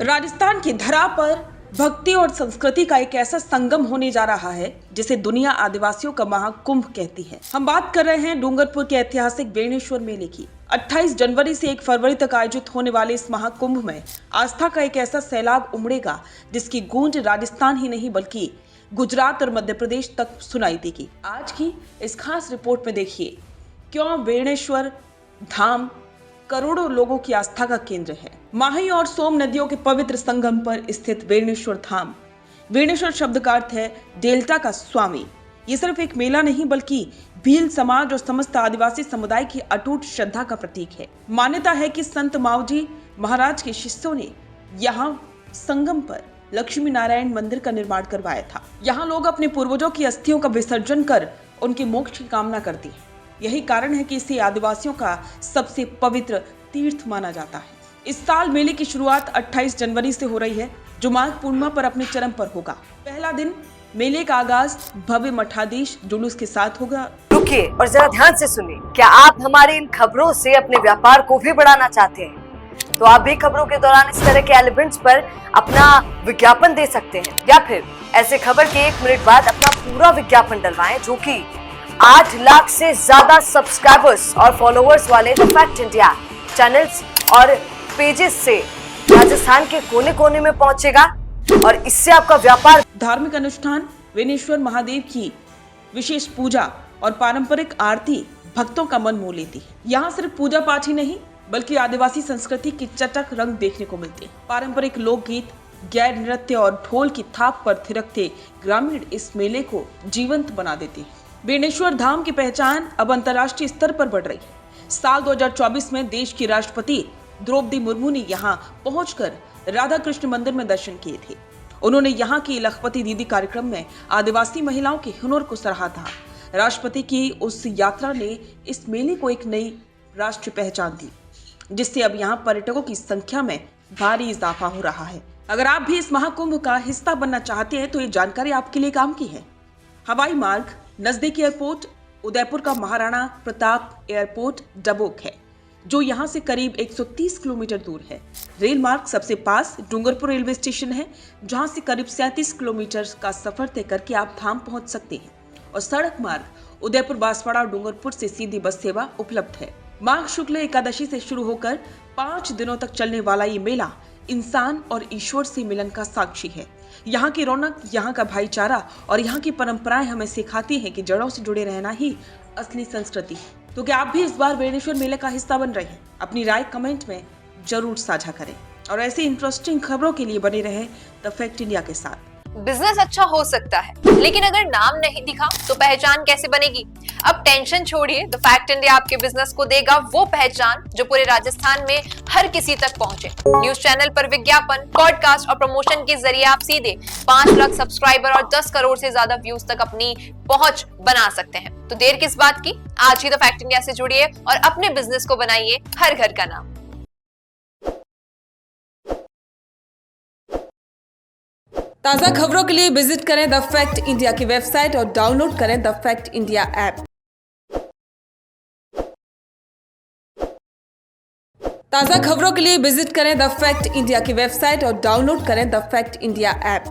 राजस्थान की धरा पर भक्ति और संस्कृति का एक ऐसा संगम होने जा रहा है जिसे दुनिया आदिवासियों का महाकुंभ कहती है। हम बात कर रहे हैं डूंगरपुर के ऐतिहासिक बेणेश्वर मेले की। 28 जनवरी से 1 फरवरी तक आयोजित होने वाले इस महाकुंभ में आस्था का एक ऐसा सैलाब उमड़ेगा जिसकी गूंज राजस्थान ही नहीं बल्कि गुजरात और मध्य प्रदेश तक सुनाई देगी। आज की इस खास रिपोर्ट में देखिए क्यों बेणेश्वर धाम करोड़ों लोगों की आस्था का केंद्र है। माही और सोम नदियों के पवित्र संगम पर स्थित बेणेश्वर धाम। बेणेश्वर शब्द का अर्थ है डेल्टा का स्वामी। ये सिर्फ एक मेला नहीं बल्कि भील समाज और समस्त आदिवासी समुदाय की अटूट श्रद्धा का प्रतीक है। मान्यता है कि संत मावजी महाराज के शिष्यों ने यहाँ संगम पर लक्ष्मी नारायण मंदिर का निर्माण करवाया था। यहाँ लोग अपने पूर्वजों की अस्थियों का विसर्जन कर उनके मोक्ष की कामना करते हैं। यही कारण है कि इसे आदिवासियों का सबसे पवित्र तीर्थ माना जाता है। इस साल मेले की शुरुआत 28 जनवरी से हो रही है जो माघ पूर्णिमा पर अपने चरम पर होगा। पहला दिन मेले का आगाज भव्य मठाधीश जुलूस के साथ होगा। रुकिए और जरा ध्यान से सुनिए। क्या आप हमारी इन खबरों से अपने व्यापार को भी बढ़ाना चाहते हैं? तो आप भी खबरों के दौरान इस तरह के एलिमेंट्स पर अपना विज्ञापन दे सकते हैं या फिर ऐसे खबर के 1 मिनट बाद अपना पूरा विज्ञापन डलवाएं जो कि 8 लाख से ज्यादा सब्सक्राइबर्स और फॉलोअर्स वाले द फैक्ट इंडिया चैनल्स और पेजेस से राजस्थान के कोने कोने में पहुंचेगा और इससे आपका व्यापार। धार्मिक अनुष्ठान बेणेश्वर महादेव की विशेष पूजा और पारंपरिक आरती भक्तों का मन मोह लेती है। यहाँ सिर्फ पूजा पाठ ही नहीं बल्कि आदिवासी संस्कृति की चटक रंग देखने को मिलते हैं। पारंपरिक लोकगीत, गैर नृत्य और ढोल की थाप पर थिरकते ग्रामीण इस मेले को जीवंत बना देते हैं। बेणेश्वर धाम की पहचान अब अंतर्राष्ट्रीय स्तर पर बढ़ रही है। साल 2024 में देश की राष्ट्रपति द्रौपदी मुर्मू ने यहाँ पहुंचकर राधा कृष्ण मंदिर में दर्शन किए थे। उन्होंने यहाँ की लखपति दीदी कार्यक्रम में आदिवासी महिलाओं के हुनर को सराहा था। राष्ट्रपति की उस यात्रा ने इस मेले को एक नई राष्ट्रीय पहचान दी जिससे अब यहाँ पर्यटकों की संख्या में भारी इजाफा हो रहा है। अगर आप भी इस महाकुंभ का हिस्सा बनना चाहते हैं तो ये जानकारी आपके लिए काम की है। हवाई मार्ग नजदीकी एयरपोर्ट उदयपुर का महाराणा प्रताप एयरपोर्ट डबोक है जो यहाँ से करीब 130 किलोमीटर दूर है। रेल मार्ग सबसे पास डूंगरपुर रेलवे स्टेशन है जहाँ से करीब 37 किलोमीटर का सफर तय करके आप धाम पहुँच सकते हैं और सड़क मार्ग उदयपुर बांसवाड़ा और डूंगरपुर से सीधी बस सेवा उपलब्ध है। माघ शुक्ल एकादशी से शुरू होकर 5 दिनों तक चलने वाला ये मेला इंसान और ईश्वर से मिलन का साक्षी है। यहाँ की रौनक, यहाँ का भाईचारा और यहाँ की परंपराएं हमें सिखाती हैं कि जड़ों से जुड़े रहना ही असली संस्कृति है। तो क्या आप भी इस बार बेणेश्वर मेले का हिस्सा बन रहे हैं? अपनी राय कमेंट में जरूर साझा करें और ऐसी इंटरेस्टिंग खबरों के लिए बने रहें द फैक्ट इंडिया के साथ। बिजनेस अच्छा हो सकता है लेकिन अगर नाम नहीं दिखा तो पहचान कैसे बनेगी? अब टेंशन छोड़िए, द फैक्ट इंडिया आपके बिजनेस को देगा वो पहचान जो पूरे राजस्थान में हर किसी तक पहुंचे। न्यूज चैनल पर विज्ञापन, पॉडकास्ट और प्रमोशन के जरिए आप सीधे 5 लाख सब्सक्राइबर और 10 करोड़ से ज्यादा व्यूज तक अपनी पहुंच बना सकते हैं। तो देर किस बात की, आज ही द फैक्ट इंडिया से जुड़िए और अपने बिजनेस को बनाइए हर घर का नाम। ताज़ा खबरों के लिए विजिट करें द फैक्ट इंडिया की वेबसाइट और डाउनलोड करें द फैक्ट इंडिया ऐप। ताज़ा खबरों के लिए विजिट करें द फैक्ट इंडिया की वेबसाइट और डाउनलोड करें द फैक्ट इंडिया ऐप।